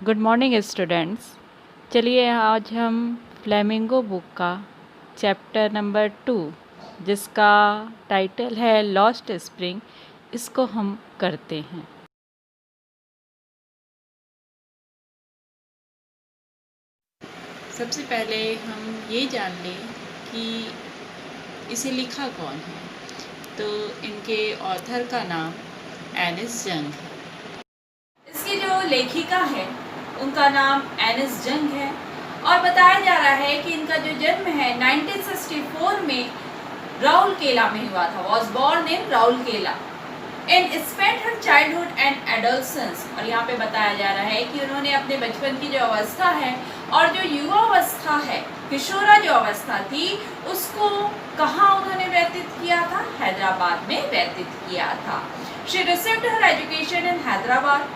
Good morning students. चलिए आज हम फ्लेमिंगो बुक का चैप्टर नंबर 2 जिसका टाइटल है लॉस्ट स्प्रिंग, इसको हम करते हैं। सबसे पहले हम ये जान लें कि इसे लिखा कौन है। तो इनके ऑथर का नाम एनिस जंग है। इसकी जो लेखिका है उनका नाम एनिस जंग है और बताया जा रहा है कि इनका जो जन्म है 1964 में राउरकेला में हुआ था। Was born in Rourkela and spent her childhood and adolescence. और यहाँ पे बताया जा रहा है कि उन्होंने अपने बचपन की जो अवस्था है और जो युवा अवस्था है, किशोरा जो अवस्था थी, उसको कहाँ उन्होंने व्यतीत किया था? हैदराबाद में व्यतीत किया था। She received her education in Hyderabad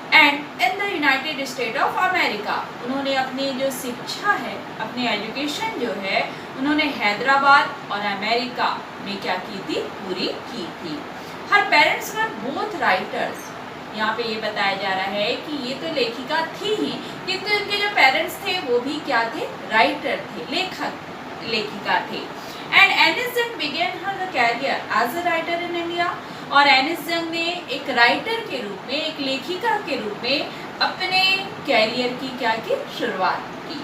and in the United state of America. उन्होंने अपनी जो शिक्षा है, अपनी एजुकेशन जो है, उन्होंने हैदराबाद और अमेरिका में क्या की थी? पूरी की थी। हर पेरेंट्स वर बोथ राइटर्स। यहाँ पे ये बताया जा रहा है कि ये तो लेखिका थी ही, किंतु इनके जो पेरेंट्स थे वो भी क्या थे? राइटर थे, लेखिका थे। And Anees Jung began her career as a writer in India. और एनिस जंग ने एक राइटर के रूप में, एक लेखिका के रूप में अपने कैरियर की क्या की? शुरुआत की।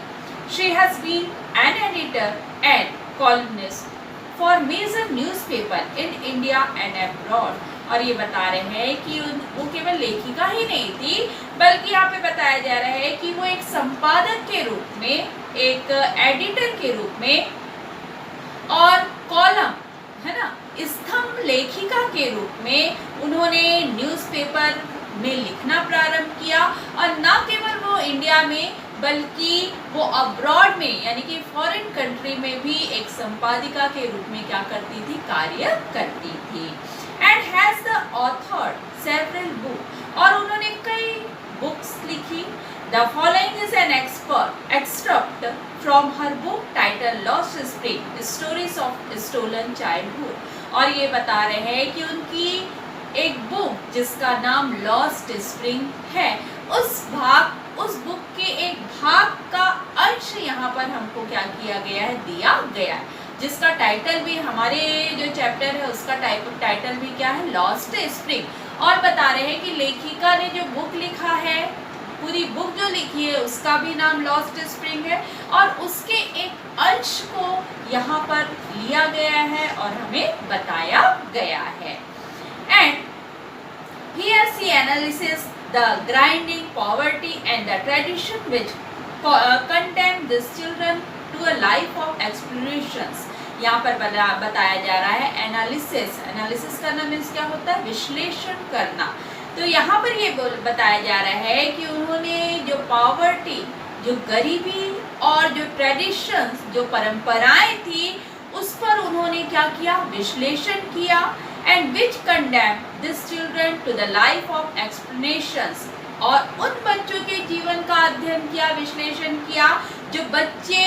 She has been an editor and columnist for major newspaper in India and abroad. और ये बता रहे हैं कि वो केवल लेखिका ही नहीं थी, बल्कि यहाँ पे बताया जा रहा है कि वो एक संपादक के रूप में, एक एडिटर के रूप में और कॉलम है ना, स्तंभ लेखिका के रूप में उन्होंने न्यूज़पेपर में लिखना प्रारंभ किया। और न केवल वो इंडिया में बल्कि वो अब्रॉड में यानी कि फॉरेन कंट्री में भी एक संपादिका के रूप में क्या करती थी? कार्य करती थी। And has the author several book. और उन्होंने कई बुक्स लिखी। The following is an extract from her book title Lost Spring Stories of Stolen Childhood. और ये बता रहे हैं कि उनकी एक बुक जिसका नाम लॉस्ट स्प्रिंग है, उस बुक के एक भाग का अंश यहाँ पर हमको क्या किया गया है? दिया गया है, जिसका टाइटल भी हमारे जो चैप्टर है उसका टाइटल भी क्या है? Lost spring. और बता रहे हैं कि लेखिका ने जो बुक लिखा है, पूरी बुक जो लिखी है उसका भी नाम लॉस्ट स्प्रिंग है और उसके एक अंश को यहाँ पर लिया गया है और हमें बताया गया है। And here she analyzes the grinding poverty and the tradition which condemn these children to a life of explorations। यहाँ पर बताया जा रहा है एनालिसिस करना मीन्स क्या होता है? विश्लेषण करना। तो यहाँ पर ये बताया जा रहा है कि उन्होंने जो पॉवर्टी, जो गरीबी और जो ट्रेडिशंस, जो परंपराएं थी, उस पर उन्होंने क्या किया? विश्लेषण किया। And which condemn this children to the life of explanations. और उन बच्चों के जीवन का अध्ययन किया, विश्लेषण किया, जो बच्चे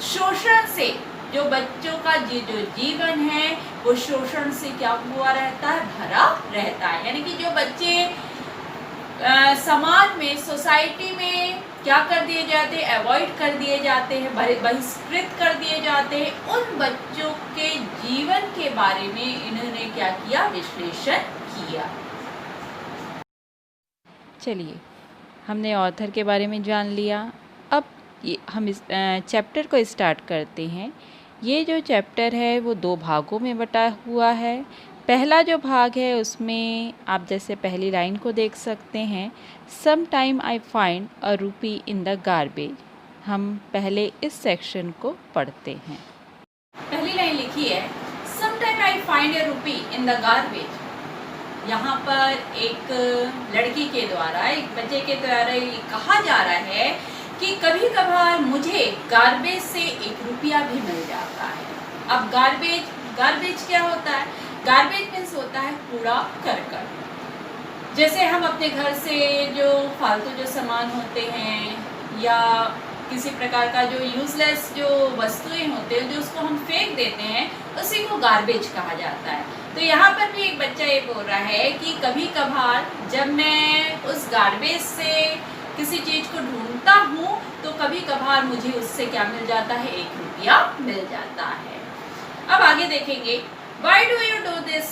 शोषण से, जो बच्चों का जो जीवन है वो शोषण से क्या हुआ रहता है? भरा रहता है। यानी कि जो बच्चे समाज में, सोसाइटी में क्या कर दिए जाते हैं? अवॉइड कर दिए जाते हैं, बहिष्कृत कर दिए जाते हैं, उन बच्चों के जीवन के बारे में इन्होंने क्या किया? विश्लेषण किया। चलिए, हमने ऑथर के बारे में जान लिया। अब हम इस चैप्टर को स्टार्ट करते हैं। ये जो चैप्टर है वो 2 भागों में बटा हुआ है। पहला जो भाग है उसमें आप जैसे पहली लाइन को देख सकते हैं, some time I find a रूपी इन द गार्बेज। हम पहले इस सेक्शन को पढ़ते हैं। पहली लाइन लिखी है, some time I find a रूपी इन द गार्बेज। यहाँ पर एक लड़की के द्वारा, एक बच्चे के द्वारा ये कहा जा रहा है कि कभी कभार मुझे गार्बेज से 1 रुपया भी मिल जाता है। अब गार्बेज क्या होता है? गार्बेज मीन्स होता है कूड़ा करकट। जैसे हम अपने घर से जो फालतू जो सामान होते हैं या किसी प्रकार का जो यूजलेस जो वस्तुएं होते हैं जो उसको हम फेंक देते हैं, उसी को गार्बेज कहा जाता है। तो यहाँ पर भी एक बच्चा ये बोल रहा है कि कभी कभार जब मैं उस गार्बेज से किसी चीज को ढूंढता हूँ तो कभी कभार मुझे उससे क्या मिल जाता है, 1 रुपया मिल जाता है। अब आगे देखेंगे, Why do you do this?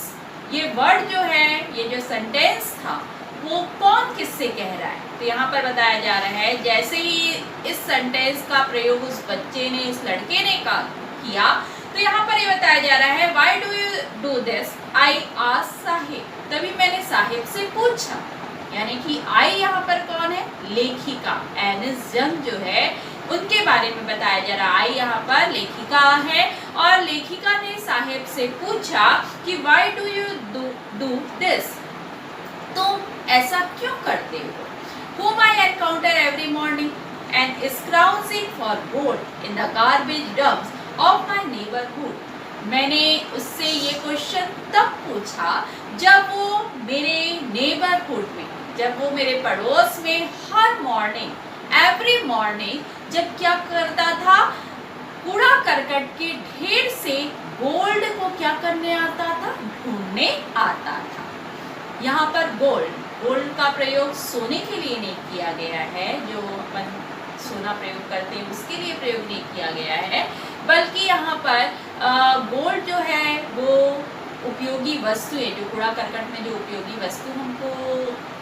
ये वर्ड जो है, ये जो सेंटेंस था, वो कौन किससे कह रहा है? तो यहाँ पर बताया जा रहा है, जैसे ही इस सेंटेंस का प्रयोग उस बच्चे ने, इस लड़के ने किया, तो यहाँ पर ये बताया जा रहा है, Why do you do this? I asked Sahib. तभी मैंने साहिब से पूछा, यानी कि आई यहाँ पर कौन है, लेखिका एनिस यंग जो है उनके बारे में बताया जा रहा है। आई यहाँ पर लेखिका है और लेखिका ने साहिब से पूछा कि why do you do this, तुम ऐसा क्यों करते हो? Whom I encounter every morning and scrounging for gold in the garbage dumps of my neighborhood. मैंने उससे ये क्वेश्चन तब पूछा जब वो मेरे नेबरहुड में, जब वो मेरे पड़ोस में हर मॉर्निंग, एवरी मॉर्निंग जब क्या करता था, कूड़ा करकट के ढेर से गोल्ड को क्या करने आता था, ढूंढने आता था। यहाँ पर गोल्ड का प्रयोग सोने के लिए नहीं किया गया है, जो अपन सोना प्रयोग करते हैं उसके लिए प्रयोग नहीं किया गया है, बल्कि यहाँ पर गोल्ड जो है वो उपयोगी वस्तु है, जो कूड़ा करकट में जो उपयोगी वस्तु हमको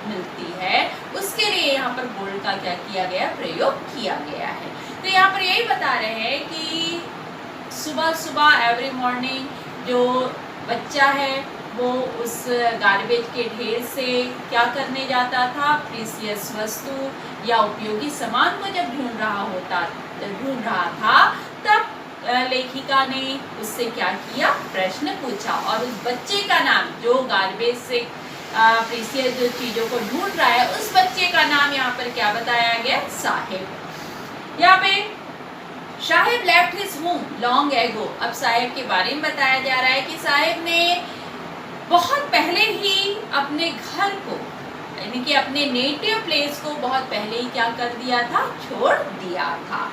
मिलती है उसके लिए यहाँ पर गोल्ड का क्या किया गया, प्रयोग किया गया है। तो यहाँ पर यही बता रहे हैं कि सुबह सुबह एवरी मॉर्निंग जो बच्चा है वो उस गार्बेज के ढेर से क्या करने जाता था, प्रीसियस वस्तु या उपयोगी सामान को जब ढूंढ रहा था, तब लेखिका ने उससे क्या किया, प्रश्न पूछा और उस बच्चे का नाम, जो गार्बेज से प्रीसियस जो चीजों को ढूंढ रहा है, उस बच्चे का नाम यहाँ पर क्या बताया गया, साहिब। यहाँ पे Sahib left his home long ago. अब साहिब के बारे में बताया जा रहा है कि साहिब ने बहुत पहले ही अपने घर को, यानी कि अपने नेटिव प्लेस को बहुत पहले ही क्या कर दिया था, छोड़ दिया था।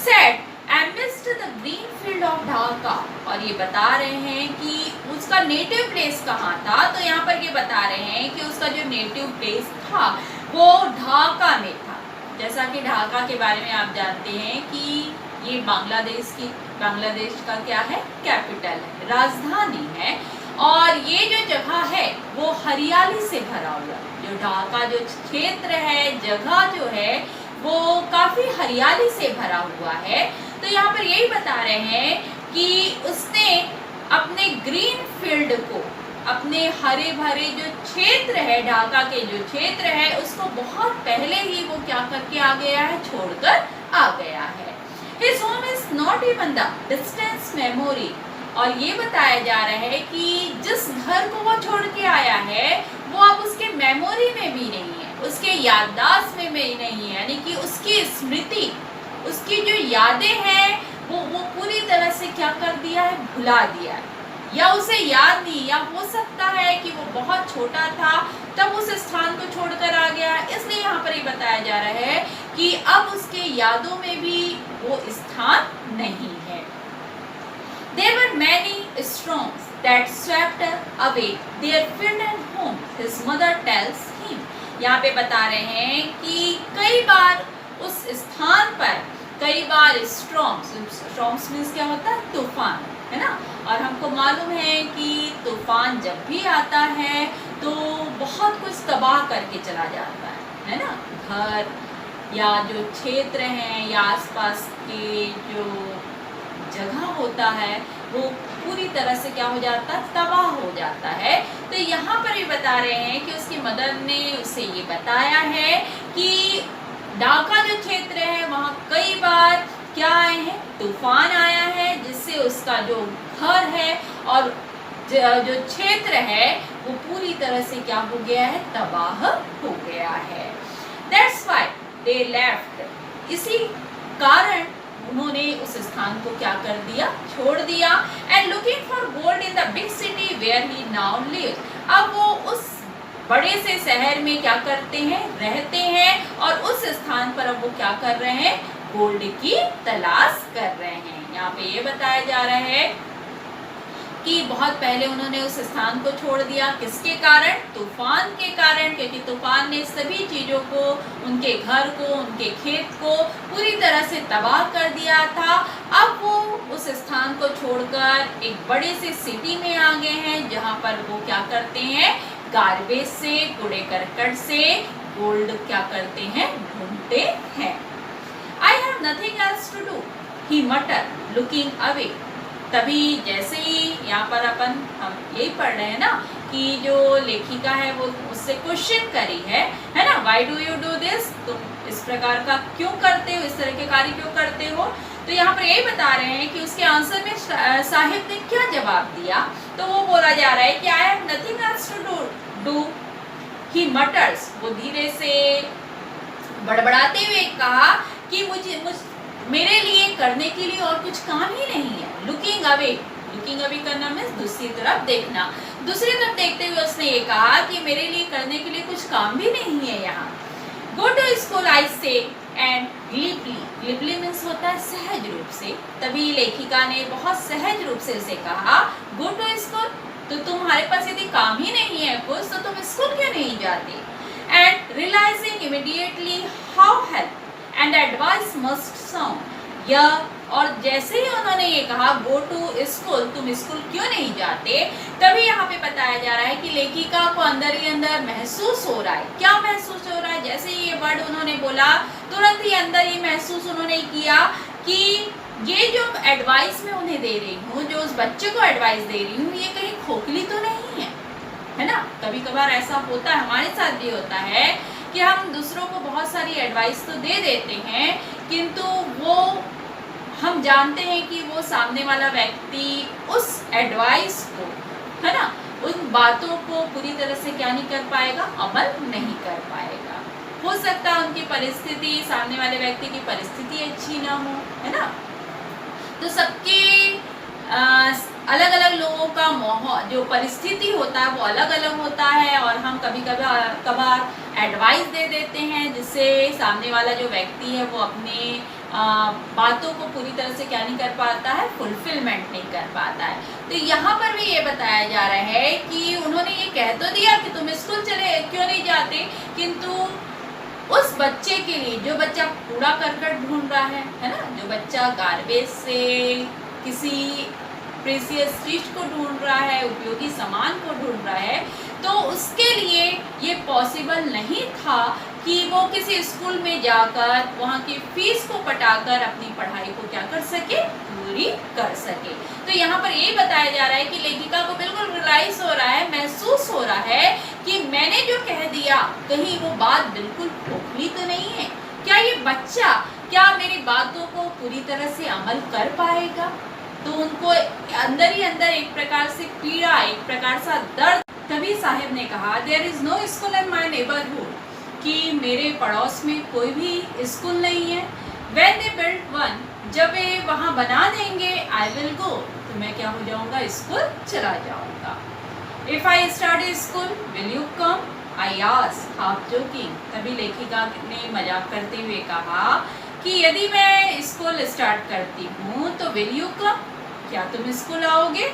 Set amidst the green field of Dhaka, और ये बता रहे हैं कि उसका नेटिव प्लेस कहाँ था, तो यहाँ पर ये बता रहे हैं कि उसका जो नेटिव प्लेस था वो ढाका में था। जैसा कि ढाका के बारे में आप जानते हैं कि ये बांग्लादेश का क्या है, कैपिटल है, राजधानी है, और ये जो जगह है वो हरियाली से भरा हुआ है। जो ढाका जो क्षेत्र है, जगह जो है वो काफी हरियाली से भरा हुआ है। तो यहाँ पर यही बता रहे हैं कि उसने अपने ग्रीन फील्ड को, अपने हरे भरे जो क्षेत्र है, ढाका के जो क्षेत्र है, उसको बहुत पहले ही वो क्या करके आ गया है, छोड़कर आ गया है। His home is not even the distance memory, और ये बताया जा रहा है कि जिस घर को वो छोड़ के आया है वो अब उसके मेमोरी में भी नहीं है, उसके याददाश्त में भी नहीं है, यानी कि उसकी स्मृति, उसकी जो यादें हैं वो पूरी तरह से क्या कर दिया है, भुला दिया है, या उसे याद नहीं, या हो सकता है कि वो बहुत छोटा था तब उस स्थान को छोड़कर आ गया। इसलिए यहाँ पर ये बताया जा रहा है कि अब उसके यादों में भी वो स्थान नहीं है। There were many storms that swept away their field and home, his mother tells him. यहाँ पे बता रहे हैं कि कई बार उस स्थान पर, कई बार स्टॉर्म्स मीन्स क्या होता है, तूफान, है ना, और हमको मालूम है कि तूफान जब भी आता है तो बहुत कुछ तबाह करके चला जाता है ना, घर या जो क्षेत्र हैं या आसपास के जो जगह होता है वो पूरी तरह से क्या हो जाता है, तबाह हो जाता है। तो यहाँ पर भी बता रहे हैं कि उसकी मदर ने उसे ये बताया है कि ढाका जो क्षेत्र है वहाँ कई बार क्या आए हैं, तूफान आया है, जिससे उसका जो घर है और जो क्षेत्र है वो पूरी तरह से क्या हो गया है, तबाह हो गया है। That's why they left, इसी कारण उन्होंने उस स्थान को क्या कर दिया, छोड़ दिया। And looking for gold in the big city where he now lives, अब वो उस बड़े से शहर में क्या करते हैं, रहते हैं, और उस स्थान पर अब वो क्या कर रहे हैं, गोल्ड की तलाश कर रहे हैं। यहाँ पे ये बताया जा रहा है कि बहुत पहले उन्होंने उस स्थान को छोड़ दिया। किसके कारण? तूफान के कारण, क्योंकि तूफान ने सभी चीज़ों को, उनके घर को, उनके खेत को पूरी तरह से तबाह कर दिया था। अब वो उस स्थान को छोड़कर एक बड़े से सिटी में आ गए हैं, जहाँ पर वो क्या करते हैं, गार्बेज से, कूड़े करकट से गोल्ड क्या करते हैं, ढूंढते हैं। I have nothing else to do, he muttered, looking away. तभी जैसे ही यहाँ पर हम यही पढ़ रहे हैं ना कि जो लेखिका है वो उससे क्वेश्चन करी है ना, Why do you do this? तुम इस प्रकार का क्यों करते हो, इस तरह के कार्य क्यों करते हो? तो यहाँ पर यही बता रहे हैं कि उसके आंसर में साहिब ने क्या जवाब दिया। तो वो बोला जा रहा है कि I have nothing else to do, he mutters. वो धीरे से बड़बड़ाते हुए कहा कि मेरे लिए करने के लिए और कुछ काम ही नहीं है। लुकिंग अवे करना मीन्स दूसरी तरफ देखना। दूसरी तरफ देखते हुए उसने ये कहा कि मेरे लिए करने के लिए कुछ काम भी नहीं है यहाँ। गो टू स्कूल आई से एंड ग्लिबली मीन्स होता है सहज रूप से। तभी लेखिका ने बहुत सहज रूप से उसे कहा गो टू स्कूल, तो तुम्हारे पास यदि काम ही नहीं है कुछ तो तुम स्कूल क्यों नहीं जाते। And realising immediately how help and advice must sound, यह और जैसे ही उन्होंने ये कहा गो टू स्कूल, तुम स्कूल क्यों नहीं जाते, तभी यहाँ पे बताया जा रहा है कि लेखिका को अंदर ही अंदर महसूस हो रहा है। क्या महसूस हो रहा है? जैसे ही ये वर्ड उन्होंने बोला तुरंत ही अंदर ये महसूस उन्होंने किया कि ये जो एडवाइस मैं उन्हें दे रही हूँ, जो उस बच्चे को एडवाइस दे रही हूँ, ये कहीं खोखली तो नहीं है ना। कभी कभार ऐसा होता है, हमारे साथ भी होता है कि हम दूसरों को बहुत सारी एडवाइस तो दे देते हैं, किंतु वो हम जानते हैं कि वो सामने वाला व्यक्ति उस एडवाइस को, है ना, उन बातों को पूरी तरह से क्या नहीं कर पाएगा, अमल नहीं कर पाएगा। हो सकता है उनकी परिस्थिति, सामने वाले व्यक्ति की परिस्थिति अच्छी ना हो, है ना। तो सबके अलग अलग लोगों का माहौल, जो परिस्थिति होता है वो अलग अलग होता है, और हम कभी कभार एडवाइस दे देते हैं जिससे सामने वाला जो व्यक्ति है वो अपने बातों को पूरी तरह से क्या नहीं कर पाता है, फुलफिलमेंट नहीं कर पाता है। तो यहाँ पर भी ये बताया जा रहा है कि उन्होंने ये कह तो दिया कि तुम स्कूल चले क्यों नहीं जाते, किंतु उस बच्चे के लिए, जो बच्चा कूड़ा करकट ढूंढ रहा है ना, जो बच्चा गार्बेज से किसी प्रेशियस चीज को ढूंढ रहा है, उपयोगी सामान को ढूंढ रहा है, तो उसके लिए ये पॉसिबल नहीं था कि वो किसी स्कूल में जाकर वहाँ की फीस को पटाकर अपनी पढ़ाई को क्या कर सके, पूरी कर सके। तो यहाँ पर ये बताया जा रहा है कि लेखिका को बिल्कुल रियलाइज हो रहा है, महसूस हो रहा है कि मैंने जो कह दिया कहीं वो बात बिल्कुल खोखली तो नहीं है। क्या ये बच्चा क्या मेरी बातों को पूरी तरह से अमल कर पाएगा? तो उनको अंदर ही अंदर एक प्रकार से पीड़ा, एक प्रकार सा दर्द। तभी साहिब ने कहा there is no school in my neighbourhood, कि मेरे पड़ोस में कोई भी स्कूल नहीं है। व्हेन दे बिल्ड वन, जब वे वहाँ बना देंगे, आई विल गो, तो मैं क्या हो जाऊँगा, स्कूल चला जाऊँगा। If I start school will you come, I asked half joking. तभी लेखिका ने मजाक करते हुए कहा कि यदि मैं स्कूल स्टार्ट करती हूँ तो विल यू कम, क्या तुम स्कूल आओगे?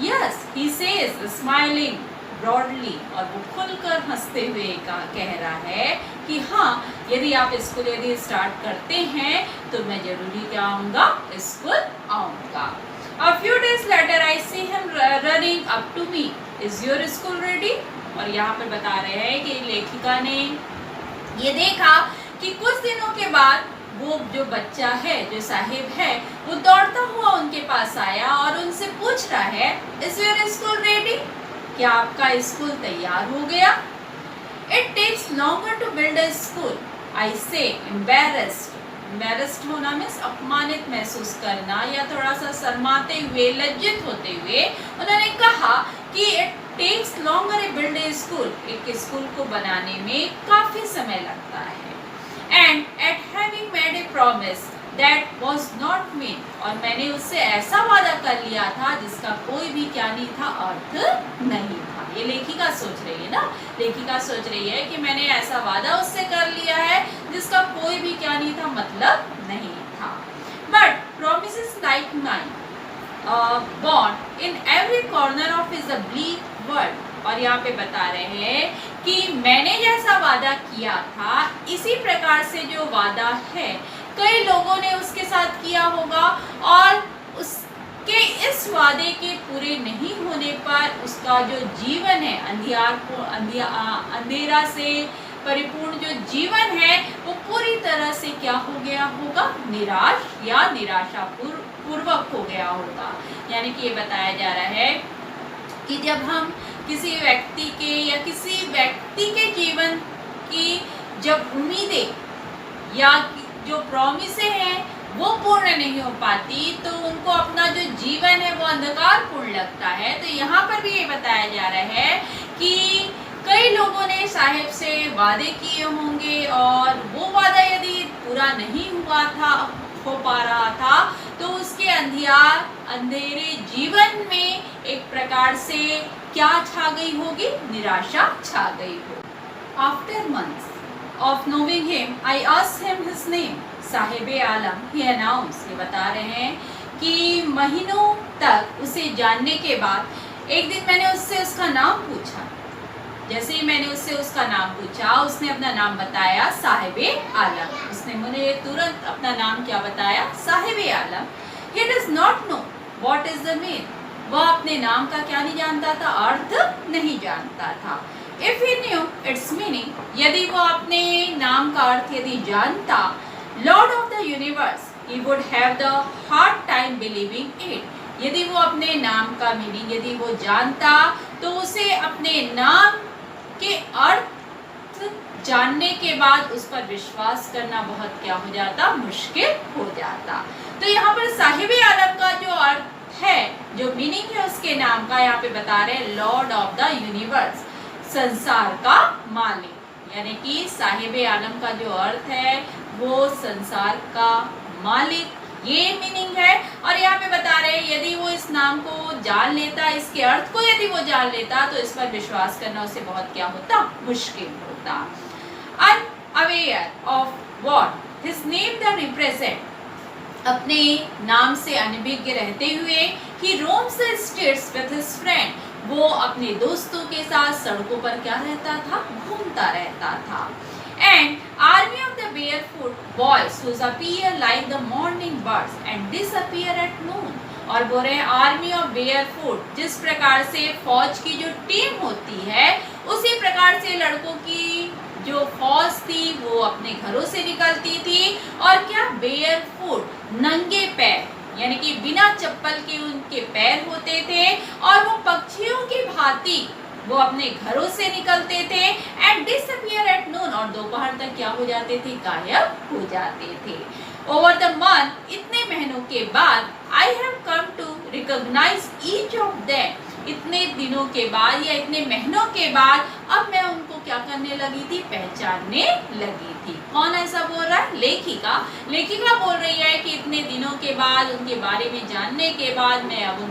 Yes he says smiling broadly, और वो खुलकर हंसते हुए कह रहा है कि हाँ, यदि आप स्कूल यदि स्टार्ट करते हैं तो मैं जरूरी क्या आऊँगा, स्कूल आऊँगा। A few days later I see him running up to me, is your school ready? और यहाँ पर बता रहे हैं कि लेखिका ने ये देखा कि कुछ दिनों के बाद वो जो बच्चा है, जो साहिब है, वो दौड़ता हुआ उनके पास आया और उनसे पूछ रहा है इज योर स्कूल रेडी, क्या आपका स्कूल तैयार हो गया? It takes longer to build a school, I say embarrassed होना मीन्स अपमानित महसूस करना या थोड़ा सा शर्माते हुए, लज्जित होते हुए उन्होंने कहा कि it takes longer a build a school, एक स्कूल को बनाने में काफ़ी समय लगता है। And at having made a promise that was not mean, और मैंने उससे ऐसा वादा कर लिया था जिसका कोई भी क्या नहीं था, अर्थ नहीं था। ये लेखिका सोच रही है ना, लेखिका सोच रही है कि मैंने ऐसा वादा उससे कर लिया है जिसका कोई भी क्या नहीं था, मतलब नहीं था। But promises like mine bond in every corner of his bleak world। और यहाँ पे बता रहे हैं कि मैंने जैसा वादा किया था इसी प्रकार से जो वादा है कई लोगों ने उसके साथ किया होगा, और उसके इस वादे के पूरे नहीं होने पर उसका जो जीवन है अंधेरा से परिपूर्ण जो जीवन है वो पूरी तरह से क्या हो गया होगा, निराश या निराशा पूर्वक हो गया होगा। यानी कि ये बताया जा रहा है कि जब हम किसी व्यक्ति के या किसी व्यक्ति के जीवन की जब उम्मीदें या जो प्रॉमिसें हैं वो पूर्ण नहीं हो पाती तो उनको अपना जो जीवन है वो अंधकारपूर्ण लगता है। तो यहाँ पर भी ये बताया जा रहा है कि कई लोगों ने साहिब से वादे किए होंगे और वो वादा यदि पूरा नहीं हो पा रहा था तो उसके अंधेरे जीवन में एक प्रकार से क्या छा गई होगी, निराशा छा गई हो। After months of knowing him, I asked him his name, Sahibe Alam, he announced। ये बता रहे हैं कि महीनों तक उसे जानने के बाद एक दिन मैंने उससे उसका नाम पूछा। जैसे ही मैंने उससे उसका नाम पूछा उसने अपना नाम बताया, साहिबे आलम। उसने मुझे तुरंत अपना नाम क्या बताया, साहिबे Alam. He does not know what is the mean। वह अपने नाम का क्या नहीं जानता था, अर्थ नहीं जानता था। If he knew its meaning, यदि वो अपने नाम का अर्थ यदि जानता, Lord of the universe, he would have the hard time believing it। यदि वो अपने नाम का मीनिंग यदि वो जानता तो उसे अपने नाम के अर्थ जानने के बाद उस पर विश्वास करना बहुत क्या हो जाता, मुश्किल हो जाता। तो यहाँ पर साहिबे आलम का जो अर्थ है, जो मीनिंग है उसके नाम का, यहाँ पे बता रहे हैं लॉर्ड ऑफ द यूनिवर्स, संसार का मालिक। यानी कि साहिबे आलम का जो अर्थ है वो संसार का मालिक, ये मीनिंग है। और यहाँ पे बता रहे हैं यदि वो इस नाम को जान लेता, इसके अर्थ को यदि वो जान लेता तो इस पर विश्वास करना उसे बहुत क्या होता, मुश्किल होता। Unaware of what his name the represent, अपने नाम से अनभिज्ञ रहते हुए ही roams the streets with his friend, वो अपने दोस्तों के साथ सड़कों पर क्या रहता था, घूमता रहता था। And army of the barefoot boys who appear like the morning birds and disappear at noon। और बोल रहे हैं आर्मी ऑफ बेयरफुट, जिस प्रकार से फौज की जो टीम होती है उसी प्रकार से लड़कों की जो फौज थी वो अपने घरों से निकलती थी और क्या, बेयरफुट, नंगे पैर, यानी कि बिना चप्पल के उनके पैर होते थे और वो पक्षियों की भांति वो अपने घरों से निकलते थे। एंड डिसअपियर एट नून, और दोपहर तक क्या हो जाते थे, गायब हो जाते थे। ओवर द मंथ, इतने महीनों के बाद, I have come to recognise each of them, इतने दिनों के बाद या इतने महीनों के बाद अब मैं उनको क्या करने लगी थी, पहचानने लगी थी। कौन ऐसा बोल रहा है, लेखिका। लेखिका बोल रही है कि इतने दिनों के बाद उनके बारे में जानने के बाद मैं अब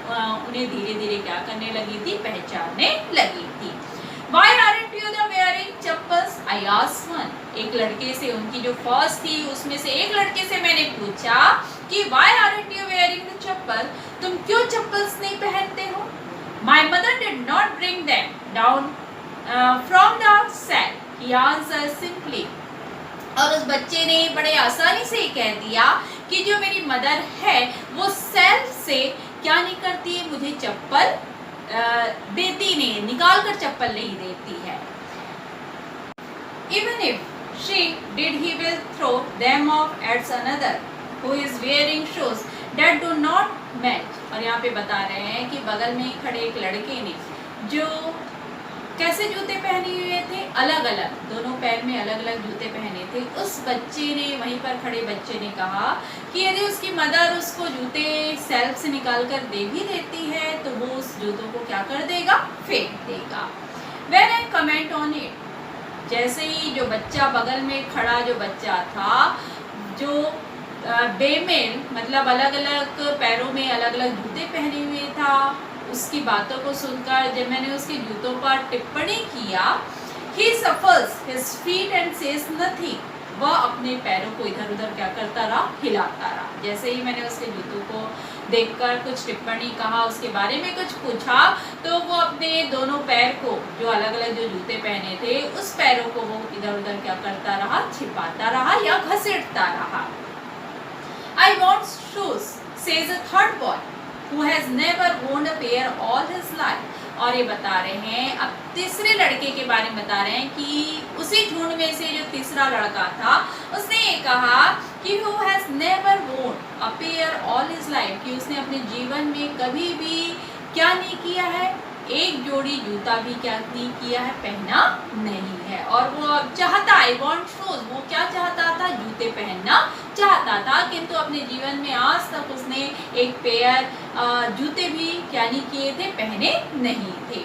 उन्हें धीरे धीरे क्या करने लगी थी, पहचानने लगी थी। Why aren't you the wearing chappals? I asked one। एक लड़के से, उनकी जो फर्स्ट थी उसमें से एक लड़के से मैंने पूछा कि Why aren't you wearing the चप्पल? तुम क्यों चप्पल्स नहीं पहनते हो? My mother did not bring them down from the cell। He answered simply। और उस बच्चे ने बड़े आसानी से कह दिया कि जो मेरी मदर है वो सेल से क्या नहीं करती है, मुझे चप्पल देती नहीं, निकाल कर चप्पल नहीं देती है। Even if she did, he will throw them off at another who is wearing shoes that do not match। और यहाँ पे बता रहे हैं कि बगल में खड़े एक लड़के ने जो कैसे जूते पहने हुए थे, अलग अलग, दोनों पैर में अलग अलग जूते पहने थे। उस बच्चे ने, वहीं पर खड़े बच्चे ने कहा कि यदि उसकी मदर उसको जूते सेल्फ से निकाल कर दे भी देती है तो वो उस जूतों को क्या कर देगा, फेंक देगा। When I comment on it, जैसे ही जो बच्चा बगल में खड़ा जो बच्चा था, जो बेमेल मतलब अलग अलग पैरों में अलग अलग जूते पहने हुए था, उसकी बातों को सुनकर जब मैंने उसके जूतों पर टिप्पणी किया, He shuffles his feet and says nothing. वह अपने पैरों को इधर उधर क्या करता रहा, हिलाता रहा। जैसे ही मैंने उसके जूतों को देखकर कुछ टिप्पणी कहा, उसके बारे में कुछ पूछा, तो वो अपने दोनों पैर को, जो अलग अलग जो जूते पहने थे, उस पैरों को वो इधर उधर क्या करता रहा, छिपाता रहा या घसीटता रहा। I want shoes, says a third boy, who has never worn a pair all his life. और ये बता रहे हैं, अब तीसरे लड़के के बारे में बता रहे हैं कि उसी झुंड में से जो तीसरा लड़का था, उसने ये कहा कि who has never worn a pair all his life, कि उसने अपने जीवन में कभी भी क्या नहीं किया है, एक जोड़ी जूता भी क्या नहीं किया है, पहना नहीं है। और वो अब चाहता, आई वॉन्ट शूज, वो क्या चाहता था, जूते पहनना चाहता था, किंतु अपने जीवन में आज तक उसने एक पेयर जूते भी क्या नहीं किए थे, पहने नहीं थे।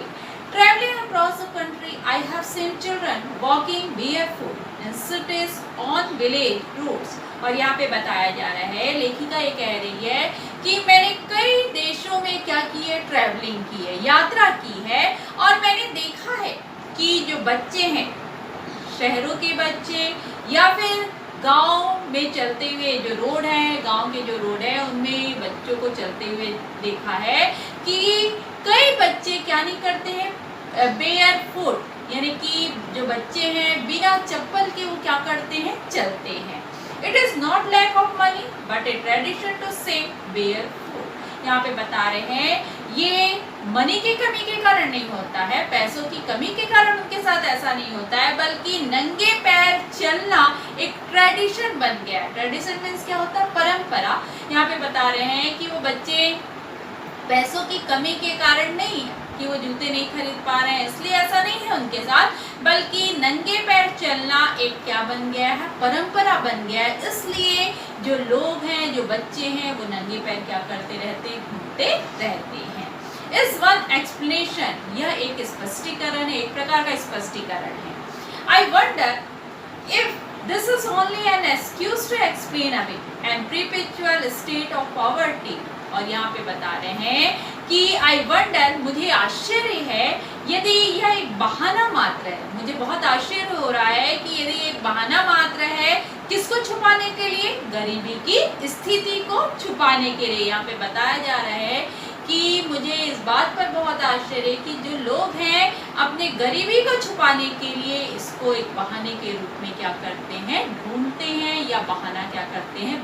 Traveling across the country, I have seen children walking barefoot in cities on village roads. और यहाँ पे बताया जा रहा है, लेखिका ये कह रही है कि मैंने कई देशों में क्या की है, ट्रैवलिंग की है, यात्रा की है, और मैंने देखा है कि जो बच्चे हैं, शहरों के बच्चे या फिर गांव में चलते हुए जो रोड है, गांव के जो रोड है, उनमें बच्चों को चलते हुए देखा है कि कई बच्चे क्या नहीं करते हैं, बेयर फुट, यानी कि जो बच्चे हैं बिना चप्पल के वो क्या करते हैं, चलते हैं। It is not lack of money, but a tradition to say barefoot. यहाँ पे बता रहे हैं, ये मनी की कमी के कारण नहीं होता है, पैसों की कमी के कारण उनके साथ ऐसा नहीं होता है, बल्कि नंगे पैर चलना एक ट्रेडिशन बन गया है। ट्रेडिशन मीन्स क्या होता है, परंपरा। यहाँ पे बता रहे हैं कि वो बच्चे पैसों की कमी के कारण नहीं कि वो जूते नहीं खरीद पा रहे हैं, इसलिए ऐसा नहीं है उनके साथ, बल्कि नंगे पैर चलना एक क्या बन गया है, परंपरा बन गया है। इसलिए जो लोग हैं, जो बच्चे हैं, वो नंगे पैर क्या करते रहते, घूमते रहते हैं। इस वन एक्सप्लेनेशन, यह एक स्पष्टीकरण है, एक प्रकार का स्पष्टीकरण है। I wonder if this is only an excuse to explain away and perpetual state of poverty. और यहाँ पे बता रहे हैं कि आई वंडर, मुझे आश्चर्य है, यदि यह एक बहाना मात्र है, मुझे बहुत आश्चर्य हो रहा है कि यदि एक बहाना मात्र है, किसको छुपाने के लिए, गरीबी की स्थिति को छुपाने के लिए। यहाँ पे बताया जा रहा है कि मुझे इस बात पर बहुत आश्चर्य है कि जो लोग हैं अपने गरीबी को छुपाने के लिए इसको एक बहाने के रूप में क्या करते हैं, ढूंढते हैं या बहाना क्या करते हैं।